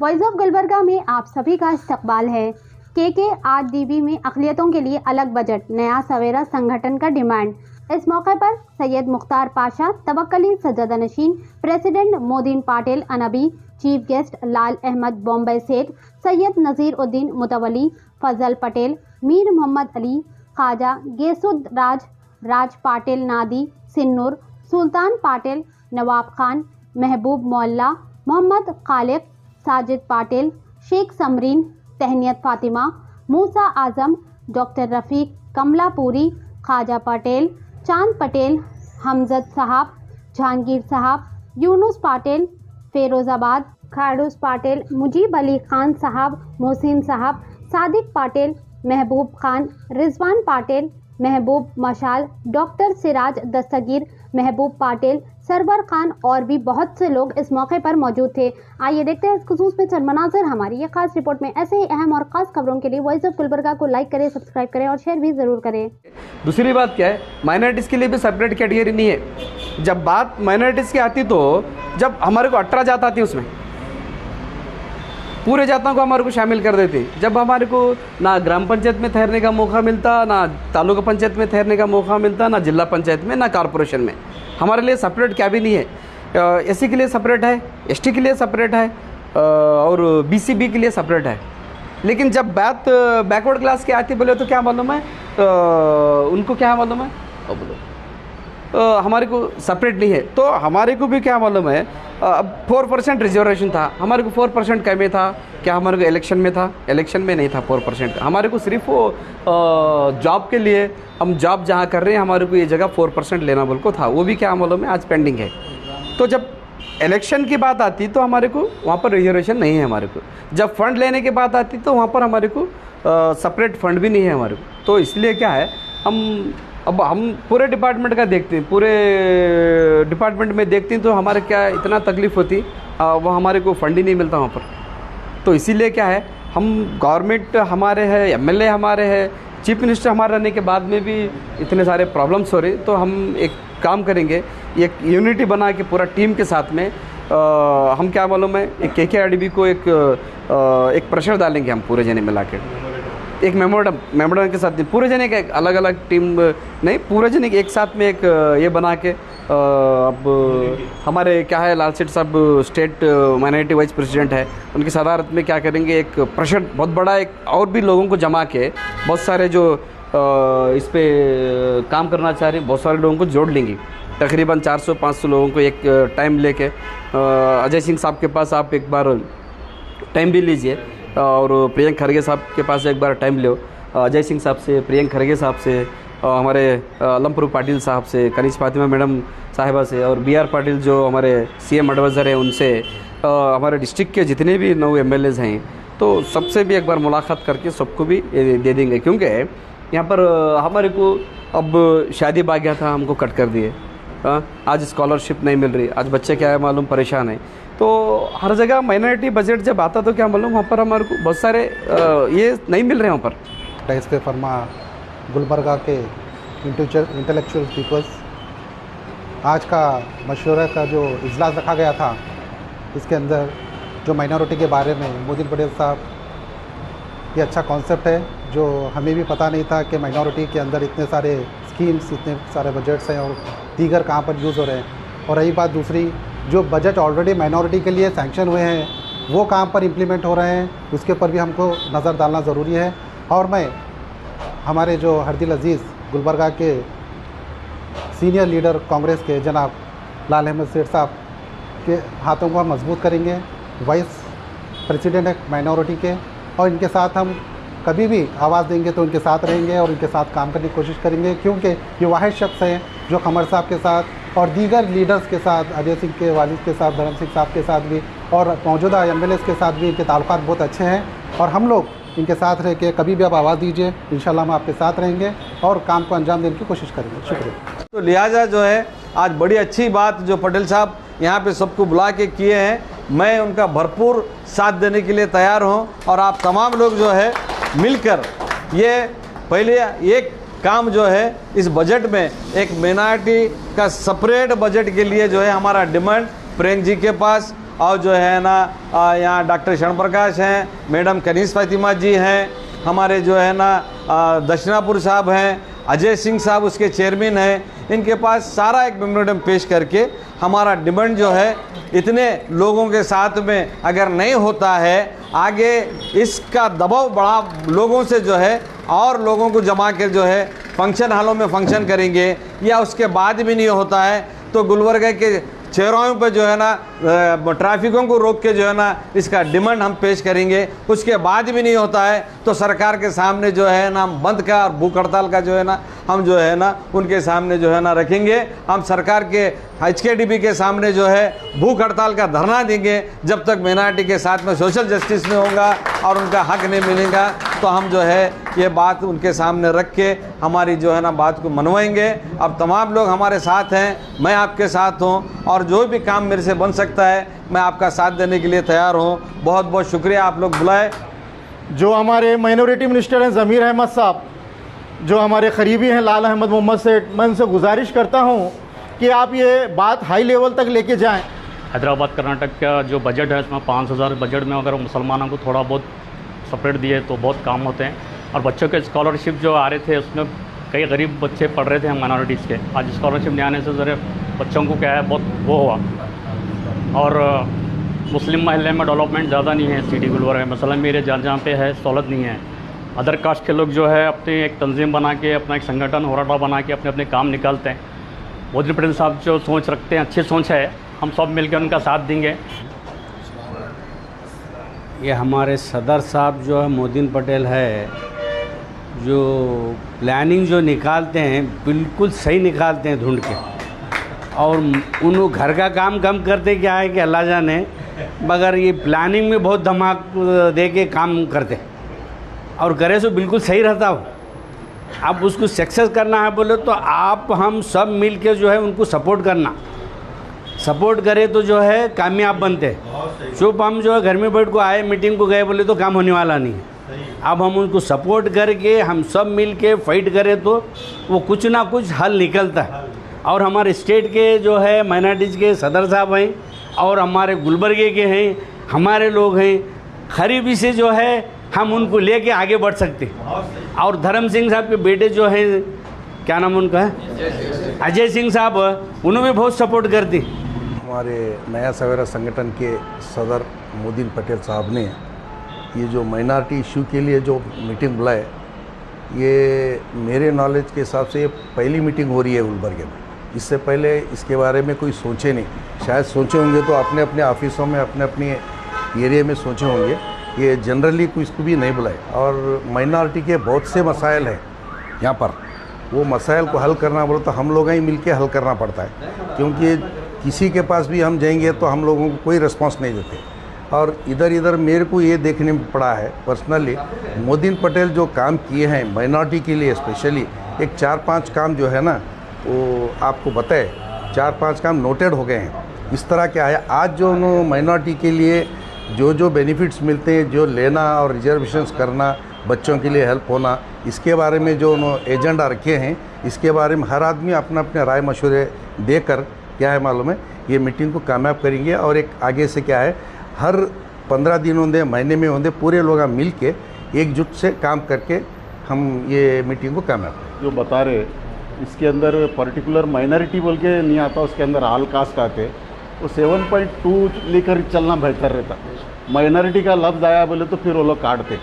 Voice of Gulbarga में आप सभी का इस्तकबाल है। KKRDB में अक़लियतों के लिए अलग बजट, नया सवेरा संगठन का डिमांड। इस मौके पर Syed Mukhtar Pasha, Tawakkali Sajjada Nashin, president Modin Patil Anbi, chief guest Lal Ahmed Bombay Seth, Syed नज़ीर उद्दीन मुतवली, फजल पटेल, मीर मोहम्मद अली, ख्वाजा गेसुद राज पाटिल नादी, सिन्नूर, सुल्तान पाटिल, नवाब खान, महबूब मोल्ला, मोहम्मद खालिक, साजिद पाटिल, शेख समरीन, तहनियत फातिमा, मूसा आजम, डॉक्टर रफ़ीक, कमलापुरी, ख्वाजा पटेल, चांद पटेल, हमजद साहब, जहांगीर साहब, यूनुस पाटिल, फेरोज़ाबाद, खाड़ूस पाटिल, मुजीब अली खान साहब, मोहसिन साहब, सादिक पाटिल, महबूब खान, रिजवान पाटिल, महबूब मशाल, डॉक्टर सिराज दस्तगीर, महबूब पाटिल, सरवर खान और भी बहुत से लोग इस मौके पर मौजूद थे। आइए देखते हैं इस खुसूस में चंद मनाज़िर हमारी ये खास रिपोर्ट में। ऐसे ही अहम और ख़ास खबरों के लिए वॉइस ऑफ गुलबर्गा को लाइक करें, सब्सक्राइब करें और शेयर भी ज़रूर करें। दूसरी बात क्या है, माइनॉरिटीज़ के लिए भी सेपरेट कैटेगरी नहीं है। जब बात माइनॉरिटीज़ की आती तो जब हमारे को 18 जात आती उसमें पूरे जातों को हमारे को शामिल कर देते। जब हमारे को ना ग्राम पंचायत में ठहरने का मौका मिलता, ना तालुका पंचायत में ठहरने का मौका मिलता, ना जिला पंचायत में, ना कॉरपोरेशन में। हमारे लिए सेपरेट क्या भी नहीं है। एससी के लिए सेपरेट है, एसटी के लिए सेपरेट है और बीसीबी के लिए सेपरेट है। लेकिन जब बात बैकवर्ड क्लास की आती बोले तो क्या मालूम है, उनको क्या मालूम है, हमारे को सेपरेट नहीं है। तो हमारे को भी क्या मालूम है, अब 4% रिजर्वेशन था, हमारे को 4% कम में था। क्या हमारे को इलेक्शन में था? इलेक्शन में नहीं था 4%। हमारे को सिर्फ जॉब के लिए, हम जॉब जहाँ कर रहे हैं हमारे को ये जगह 4% लेना बोल को था, वो भी क्या मालूम है आज पेंडिंग है। तो जब इलेक्शन की बात आती तो हमारे को वहाँ पर रिजर्वेशन नहीं है हमारे को। जब फंड लेने की बात आती तो वहाँ पर हमारे को सेपरेट फंड भी नहीं है हमारे को। तो इसलिए क्या है, हम पूरे डिपार्टमेंट का देखते हैं, पूरे डिपार्टमेंट में देखते हैं तो हमारे क्या इतना तकलीफ़ होती, वो हमारे को फंड ही नहीं मिलता वहाँ पर। तो इसीलिए क्या है, हम गवर्नमेंट हमारे है, एमएलए हमारे है, चीफ मिनिस्टर हमारे रहने के बाद में भी इतने सारे प्रॉब्लम्स हो रहे। तो हम एक काम करेंगे, एक यूनिटी बना के पूरा टीम के साथ में हम क्या मालूम है, एक KKRDB को एक प्रेशर डालेंगे हम पूरे जने मिला के, एक मेमोरेंडम के साथ पूरे जने का एक अलग अलग टीम नहीं, पूरे जने एक साथ में एक ये बना के अब हमारे क्या है, लाल सेठ साहब स्टेट माइनॉरिटी वाइस प्रेसिडेंट है, उनकी सदारत में क्या करेंगे, एक प्रेशर बहुत बड़ा, एक और भी लोगों को जमा के बहुत सारे जो इस पे काम करना चाह रहे हैं बहुत सारे लोगों को जोड़ लेंगे। तकरीबन 400-500 लोगों को एक टाइम लेके अजय सिंह साहब के पास आप एक बार टाइम भी लीजिए और प्रियंक खरगे साहब के पास एक बार टाइम लो। अजय सिंह साहब से, प्रियंक खरगे साहब से, हमारे अलमपुर पाटिल साहब से, कनीज फातिमा मैडम साहिबा से और BR पाटिल जो हमारे CM एडवाइज़र हैं उनसे, हमारे डिस्ट्रिक्ट के जितने भी 9 MLAs हैं तो सबसे भी एक बार मुलाकात करके सबको भी दे देंगे। क्योंकि यहाँ पर हमारे को अब शादी बागिया था, हमको कट कर दिए। आज स्कॉलरशिप नहीं मिल रही, आज बच्चे क्या है मालूम परेशान है। तो हर जगह माइनॉरिटी बजट जब आता तो क्या मालूम वहाँ पर हमारे को बहुत सारे ये नहीं मिल रहे हैं वहाँ पर। इस पे फरमा गुलबर्गा के इंटेलेक्चुअल पीपल्स, आज का मशवरा का जो इजलास रखा गया था, इसके अंदर जो माइनॉरिटी के बारे में मोदीन पटेल साहब, ये अच्छा कॉन्सेप्ट है जो हमें भी पता नहीं था कि माइनॉरिटी के अंदर इतने सारे स्कीम्स, इतने सारे बजट्स हैं और दीगर कहाँ पर यूज़ हो रहे हैं। और रही बात दूसरी, जो बजट ऑलरेडी माइनॉरिटी के लिए सैंक्शन हुए हैं वो कहाँ पर इम्प्लीमेंट हो रहे हैं, उसके ऊपर भी हमको नज़र डालना ज़रूरी है। और मैं हमारे जो हरदिल अजीज़ गुलबर्गा के सीनियर लीडर कांग्रेस के जनाब लाल अहमद सेठ साहब के हाथों को हम मजबूत करेंगे, वाइस प्रेसिडेंट है माइनॉरिटी के, और इनके साथ हम कभी भी आवाज़ देंगे तो उनके साथ रहेंगे और उनके साथ काम करने की कोशिश करेंगे। क्योंकि ये वाहिद शख्स हैं जो कमर साहब के साथ और दीगर लीडर्स के साथ, अजय सिंह के वालिद के साथ, धर्म सिंह साहब के साथ भी और मौजूदा MLAs के साथ भी इनके ताल्लुकात बहुत अच्छे हैं और हम लोग इनके साथ रह के कभी भी आप आवाज़ दीजिए, इंशाल्लाह हम आपके साथ रहेंगे और काम को अंजाम देने की कोशिश करेंगे। शुक्रिया। तो लिहाजा जो है आज बड़ी अच्छी बात जो पटेल साहब यहाँ पे सबको बुला के किए हैं, मैं उनका भरपूर साथ देने के लिए तैयार हूँ। और आप तमाम लोग जो है मिलकर ये पहले एक काम जो है इस बजट में एक माइनॉरिटी का सेपरेट बजट के लिए जो है हमारा डिमांड प्रियंक जी के पास और जो है ना यहाँ डॉक्टर शरण प्रकाश हैं, मैडम कनीस फातिमा जी हैं, हमारे जो है ना दक्षिणापुर साहब हैं, अजय सिंह साहब उसके चेयरमैन हैं। इनके पास सारा एक मेमोरेंडम पेश करके हमारा डिमांड जो है इतने लोगों के साथ में अगर नहीं होता है, आगे इसका दबाव बढ़ा लोगों से जो है और लोगों को जमा कर जो है फंक्शन हॉलों में फंक्शन करेंगे, या उसके बाद भी नहीं होता है तो गुलबर्गा के चौराहों पर जो है ना ट्रैफिकों को रोक के जो है ना इसका डिमांड हम पेश करेंगे। उसके बाद भी नहीं होता है तो सरकार के सामने जो है ना बंद का और भूख हड़ताल का जो है ना हम जो है ना उनके सामने जो है ना रखेंगे। हम सरकार के HKDP के सामने जो है भूख हड़ताल का धरना देंगे जब तक माइनॉरिटी के साथ में सोशल जस्टिस नहीं होगा और उनका हक नहीं मिलेगा। तो हम जो है ये बात उनके सामने रख के हमारी जो है ना बात को मनवाएंगे। अब तमाम लोग हमारे साथ हैं, मैं आपके साथ हूँ, और जो भी काम मेरे से बन सकता है मैं आपका साथ देने के लिए तैयार हूँ। बहुत बहुत शुक्रिया आप लोग बुलाए। जो हमारे माइनॉरिटी मिनिस्टर हैं ज़मीर अहमद साहब, जो हमारे करीबी हैं लाल अहमद मोहम्मद सेठ, मैं उनसे गुजारिश करता हूँ कि आप ये बात हाई लेवल तक लेके जाएं। हैदराबाद कर्नाटक का जो बजट है उसमें 5,000 बजट में अगर मुसलमानों को थोड़ा बहुत सेपरेट दिए तो बहुत काम होते हैं। और बच्चों के स्कॉलरशिप जो आ रहे थे उसमें कई गरीब बच्चे पढ़ रहे थे माइनॉरिटीज़ के, आज स्कॉलरशिप नहीं आने से ज़रा बच्चों को क्या है बहुत वो हुआ। और मुस्लिम महल्ले में डेवलपमेंट ज़्यादा नहीं है सिटी गुलबर्गा में, मसलन मेरे जहाँ पे है सहूलत नहीं है। अदर कास्ट के लोग जो है अपनी एक तंजीम बना के अपना एक संगठन होराटा बना के अपने अपने काम निकालते हैं। मोदी पटेल साहब जो सोच रखते हैं अच्छी सोच है, हम सब मिलकर उनका साथ देंगे। ये हमारे सदर साहब जो है मोदीन पटेल है, जो प्लानिंग जो निकालते हैं बिल्कुल सही निकालते हैं ढूंढ के, और उन घर का काम कम करते क्या है कि अल्लाह जाने, मगर ये प्लानिंग में बहुत धमाक दे के काम करते और करे सो बिल्कुल सही रहता हो। अब उसको सक्सेस करना है बोले तो आप हम सब मिल के जो है उनको सपोर्ट करना, सपोर्ट करे तो जो है कामयाब बनते। चुप हम जो है घर में बैठ को आए मीटिंग को गए बोले तो काम होने वाला नहीं है। अब हम उनको सपोर्ट करके हम सब मिल के फाइट करें तो वो कुछ ना कुछ हल निकलता है। और हमारे स्टेट के जो है माइनॉरिटीज़ के सदर साहब हैं और हमारे गुलबर्गे के हैं, हमारे लोग हैं, खरीबी से जो है हम उनको लेके आगे बढ़ सकते। और धर्म सिंह साहब के बेटे जो हैं, क्या नाम उनका है, अजय सिंह साहब, उन्होंने बहुत सपोर्ट करती। हमारे नया सवेरा संगठन के सदर मोदीन पटेल साहब ने ये जो माइनॉरिटी इशू के लिए जो मीटिंग बुलाए, ये मेरे नॉलेज के हिसाब से ये पहली मीटिंग हो रही है गुलबर्गे में। इससे पहले इसके बारे में कोई सोचे नहीं, शायद सोचे होंगे तो अपने अपने ऑफिसों में अपने अपने एरिया में सोचे होंगे, ये जनरली किसको भी नहीं बुलाए। और माइनॉरिटी के बहुत से मसाइल हैं यहाँ पर, वो मसाइल को हल करना बोले तो हम लोग ही मिल के हल करना पड़ता है, क्योंकि किसी के पास भी हम जाएंगे तो हम लोगों को कोई रिस्पॉन्स नहीं देते। और इधर इधर मेरे को ये देखने में पड़ा है पर्सनली, मोदीन पटेल जो काम किए हैं माइनॉरिटी के लिए स्पेशली, एक 4-5 काम जो है ना वो आपको बताए, 4-5 काम नोटेड हो गए हैं। इस तरह क्या है, आज जो उन्होंने माइनॉरिटी के लिए जो जो बेनिफिट्स मिलते हैं, जो लेना और रिजर्वेशंस करना, बच्चों के लिए हेल्प होना, इसके बारे में जो उन्होंने एजेंडा रखे हैं, इसके बारे में हर आदमी अपना अपने राय मशवरे देकर क्या है मालूम है ये मीटिंग को कामयाब करेंगे। और एक आगे से क्या है, हर 15 दिन होंगे, महीने में होंगे, पूरे लोग मिल के एकजुट से काम करके हम ये मीटिंग को कामयाब करें। जो बता रहे इसके अंदर पर्टिकुलर माइनॉरिटी बोल के नहीं आता, उसके अंदर ऑल कास्ट आते, वो 7.2 लेकर चलना बेहतर रहता। माइनॉरिटी का लफ्ज़ आया बोले तो फिर वो लोग काटते,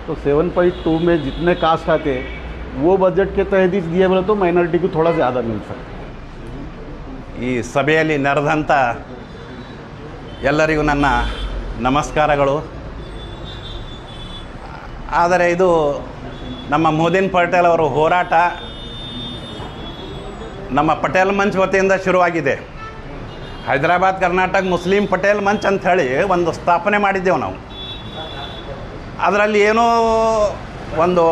तो 7.2 में जितने कास्ट आते वो बजट के तहत ही दिए बोले तो माइनॉरिटी को थोड़ा ज़्यादा मिल सकता। ಈ ಸಭೆಯಲ್ಲಿ ನಡೆದಂಥ ಎಲ್ಲರಿಗೂ ನನ್ನ ನಮಸ್ಕಾರಗಳು. ಆದರೆ ಇದು ನಮ್ಮ ಮೋದಿನ್ ಪಟೇಲ್ ಅವರ ಹೋರಾಟ ನಮ್ಮ ಪಟೇಲ್ ಮಂಚ್ ವತಿಯಿಂದ ಶುರುವಾಗಿದೆ. ಹೈದರಾಬಾದ್ ಕರ್ನಾಟಕ ಮುಸ್ಲಿಂ ಪಟೇಲ್ ಮಂಚ್ ಅಂಥೇಳಿ ಒಂದು ಸ್ಥಾಪನೆ ಮಾಡಿದ್ದೆವು ನಾವು. ಅದರಲ್ಲಿ ಏನೋ ಒಂದು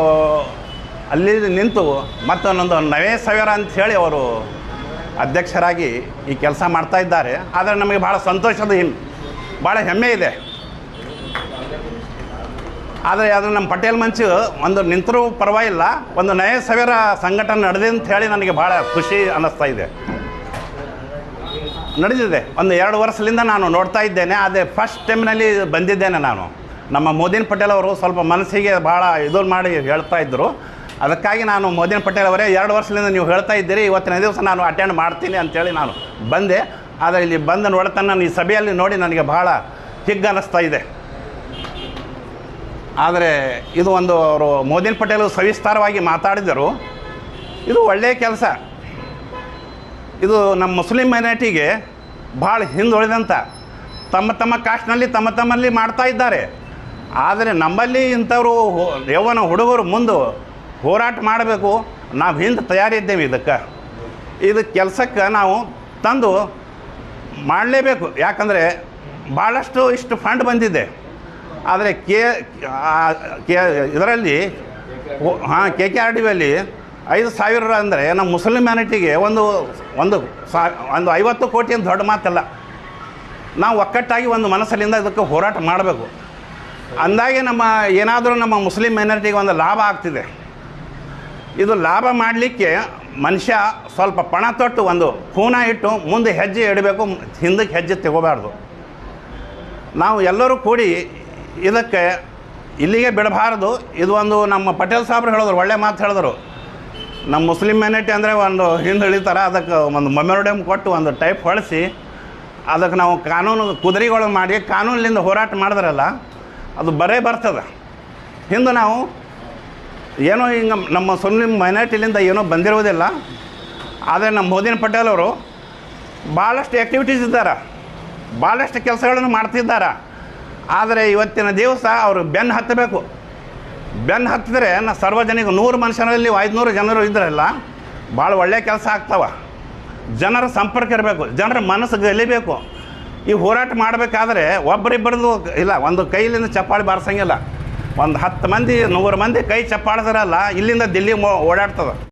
ಅಲ್ಲಿ ನಿಂತು ಮತ್ತೊಂದೊಂದು ನವೇ ಸವೇರ ಅಂಥೇಳಿ ಅವರು ಅಧ್ಯಕ್ಷರಾಗಿ ಈ ಕೆಲಸ ಮಾಡ್ತಾ ಇದ್ದಾರೆ. ಆದರೆ ನಮಗೆ ಭಾಳ ಸಂತೋಷದ ಭಾಳ ಹೆಮ್ಮೆ ಇದೆ. ಆದರೆ ಅದು ನಮ್ಮ ಪಟೇಲ್ ಮಂಚ್ ಒಂದು ನಿಂತರೂ ಪರವಾಗಿಲ್ಲ, ಒಂದು ನಯ ಸವೇರ ಸಂಘಟನೆ ನಡೆದಿದೆ ಅಂತ ಹೇಳಿ ನನಗೆ ಭಾಳ ಖುಷಿ ಅನ್ನಿಸ್ತಾ ಇದೆ. ನಡೆದಿದೆ. ಒಂದು 2 ವರ್ಷದಿಂದ ನಾನು ನೋಡ್ತಾ ಇದ್ದೇನೆ. ಅದೇ ಫಸ್ಟ್ ಟೈಮ್ನಲ್ಲಿ ಬಂದಿದ್ದೇನೆ ನಾನು. ನಮ್ಮ ಮೋದಿನ್ ಪಟೇಲ್ ಅವರು ಸ್ವಲ್ಪ ಮನಸ್ಸಿಗೆ ಭಾಳ ಇದು ಮಾಡಿ ಹೇಳ್ತಾ ಇದ್ದರು. ಅದಕ್ಕಾಗಿ ನಾನು ಮೋದಿನ್ ಪಟೇಲ್ ಅವರೇ 2 ವರ್ಷದಿಂದ ನೀವು ಹೇಳ್ತಾ ಇದ್ದೀರಿ, ಇವತ್ತಿನ ದಿವಸ ನಾನು ಅಟೆಂಡ್ ಮಾಡ್ತೀನಿ ಅಂಥೇಳಿ ನಾನು ಬಂದೆ. ಆದರೆ ಇಲ್ಲಿ ಬಂದು ನೋಡ್ತಾ ನಾನು ಈ ಸಭೆಯಲ್ಲಿ ನೋಡಿ ನನಗೆ ಭಾಳ ಹಿಗ್ಗು ಅನ್ನಿಸ್ತಾ ಇದೆ. ಆದರೆ ಇದು ಒಂದು ಅವರು ಮೋದಿನ್ ಪಟೇಲ್ ಸವಿಸ್ತಾರವಾಗಿ ಮಾತಾಡಿದರು. ಇದು ಒಳ್ಳೆಯ ಕೆಲಸ. ಇದು ನಮ್ಮ ಮುಸ್ಲಿಂ ಮೈನಾರಿಟಿಗೆ ಭಾಳ ಹಿಂದುಳಿದಂಥ ತಮ್ಮ ಕಾಸ್ಟ್ನಲ್ಲಿ ತಮ್ಮಲ್ಲಿ ಮಾಡ್ತಾ ಇದ್ದಾರೆ. ಆದರೆ ನಮ್ಮಲ್ಲಿ ಇಂಥವರು ಯೌವನ ಹುಡುಗರು ಮುಂದೆ ಹೋರಾಟ ಮಾಡಬೇಕು. ನಾವು ಹಿಂದೆ ತಯಾರಿದ್ದೇವೆ. ಇದು ಕೆಲಸಕ್ಕೆ ನಾವು ತಂದು ಮಾಡಲೇಬೇಕು. ಯಾಕಂದರೆ ಭಾಳಷ್ಟು ಇಷ್ಟು ಫಂಡ್ ಬಂದಿದೆ. ಆದರೆ ಇದರಲ್ಲಿ KKRDBಯಲ್ಲಿ 5,000 ಅಂದರೆ ನಮ್ಮ ಮುಸ್ಲಿಂ ಮ್ಯಾನಿಟಿಗೆ ಒಂದು 50 ಕೋಟಿ ಅಂತ ದೊಡ್ಡ ಮಾತಲ್ಲ. ನಾವು ಒಕ್ಕಟ್ಟಾಗಿ ಒಂದು ಮನಸ್ಸಲ್ಲಿಂದ ಇದಕ್ಕೆ ಹೋರಾಟ ಮಾಡಬೇಕು. ಅಂದಾಗೆ ಏನಾದರೂ ನಮ್ಮ ಮುಸ್ಲಿಂ ಮೈನಾರಿಟಿಗೆ ಒಂದು ಲಾಭ ಆಗ್ತಿದೆ. ಇದು ಲಾಭ ಮಾಡಲಿಕ್ಕೆ ಮನುಷ್ಯ ಸ್ವಲ್ಪ ಪಣ ತೊಟ್ಟು ಒಂದು ಖೂನ ಇಟ್ಟು ಮುಂದೆ ಹೆಜ್ಜೆ ಇಡಬೇಕು, ಹಿಂದಕ್ಕೆ ಹೆಜ್ಜೆ ತಗೋಬಾರ್ದು. ನಾವು ಎಲ್ಲರೂ ಕೂಡಿ ಇದಕ್ಕೆ ಇಲ್ಲಿಗೆ ಬಿಡಬಾರ್ದು. ಇದು ಒಂದು ನಮ್ಮ ಪಟೇಲ್ ಸಾಹೇಬ್ರು ಹೇಳಿದ್ರು, ಒಳ್ಳೆ ಮಾತು ಹೇಳಿದ್ರು. ನಮ್ಮ ಮುಸ್ಲಿಂ ಮೈನಾರಿಟಿ ಅಂದರೆ ಒಂದು ಹಿಂದೆ ಇಳಿತಾರೆ, ಅದಕ್ಕೆ ಒಂದು ಮೆಮೊರಡಿಯಮ್ ಕೊಟ್ಟು ಒಂದು ಟೈಪ್ ಹೊಳಿಸಿ ಅದಕ್ಕೆ ನಾವು ಕಾನೂನು ಕುದುರೆಗಳು ಮಾಡಿ ಕಾನೂನಿನಿಂದ ಹೋರಾಟ ಮಾಡಿದ್ರಲ್ಲ ಅದು ಬರ್ತದೆ. ಹಿಂದೆ ನಾವು ಏನೋ ಹಿಂಗೆ ನಮ್ಮ ಮುಸ್ಲಿಂ ಮೈನಾರಿಟಿಲಿಂದ ಏನೋ ಬಂದಿರುವುದಿಲ್ಲ. ಆದರೆ ನಮ್ಮ ಮೋದಿನ್ ಪಟೇಲ್ ಅವರು ಭಾಳಷ್ಟು ಆ್ಯಕ್ಟಿವಿಟೀಸ್ ಇದ್ದಾರೆ, ಭಾಳಷ್ಟು ಕೆಲಸಗಳನ್ನು ಮಾಡ್ತಿದ್ದಾರೆ. ಆದರೆ ಇವತ್ತಿನ ದಿವಸ ಅವರು ಬೆನ್ನು ಹತ್ತಬೇಕು. ಬೆನ್ನು ಹತ್ತಿದ್ರೆ ಸಾರ್ವಜನಿಕ 100 ಮನುಷ್ಯರಲ್ಲಿ 500 ಜನರು ಇದ್ರಲ್ಲ ಭಾಳ ಒಳ್ಳೆಯ ಕೆಲಸ ಆಗ್ತಾವೆ. ಜನರ ಸಂಪರ್ಕ ಇರಬೇಕು, ಜನರ ಮನಸ್ಸು ಗೆಲ್ಲಬೇಕು. ಈ ಹೋರಾಟ ಮಾಡಬೇಕಾದ್ರೆ ಒಬ್ಬರಿಬ್ಬರದು ಇಲ್ಲ, ಒಂದು ಕೈಲಿಂದ ಚಪ್ಪಾಳಿ ಬಾರಿಸಂಗಿಲ್ಲ. ಒಂದು 10 ಮಂದಿ 100 ಮಂದಿ ಕೈ ಚಪ್ಪಾಳಿದ್ರಲ್ಲ ಇಲ್ಲಿಂದ ದಿಲ್ಲಿ ಓಡಾಡ್ತದೆ.